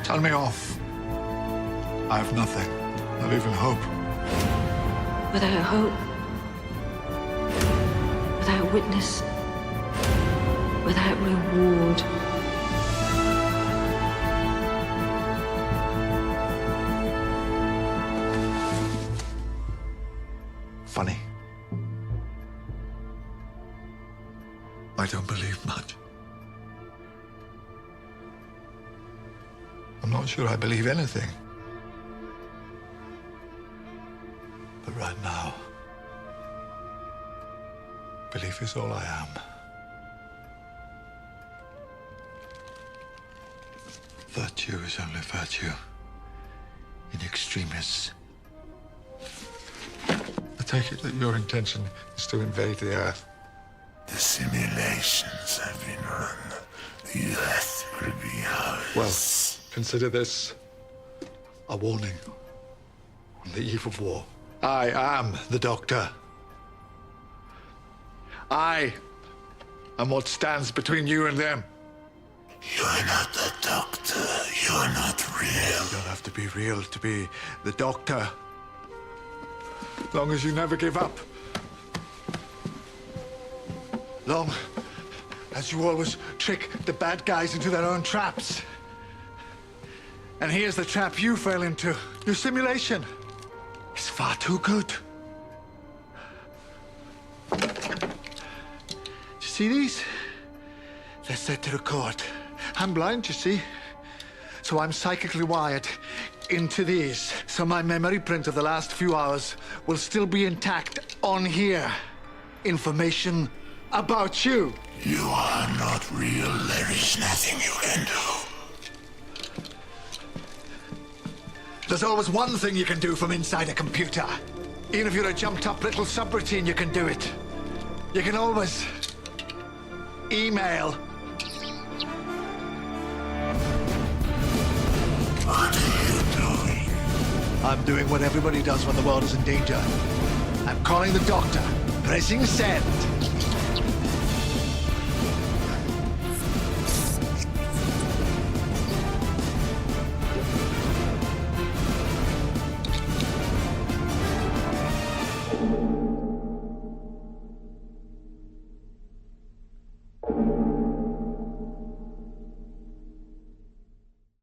Tell me off. I have nothing, not even hope. Without hope, without witness, without reward. Funny. I don't believe much. I'm not sure I believe anything. But right now, belief is all I am. Virtue is only virtue in extremis. I take it that your intention is to invade the Earth. The simulations have been run. The Earth will be ours. Well, consider this a warning on the eve of war. I am the Doctor. I am what stands between you and them. You're not the Doctor. You're not real. You don't have to be real to be the Doctor. Long as you never give up. Long as you always trick the bad guys into their own traps. And here's the trap you fell into. Your simulation is far too good. Do you see these? They're set to record. I'm blind, you see. So I'm psychically wired into these. So my memory print of the last few hours will still be intact on here. Information about you. You are not real. There is nothing you can do. There's always one thing you can do from inside a computer. Even if you're a jumped-up little subroutine, you can do it. You can always email. What are you doing? I'm doing what everybody does when the world is in danger. I'm calling the Doctor, pressing send.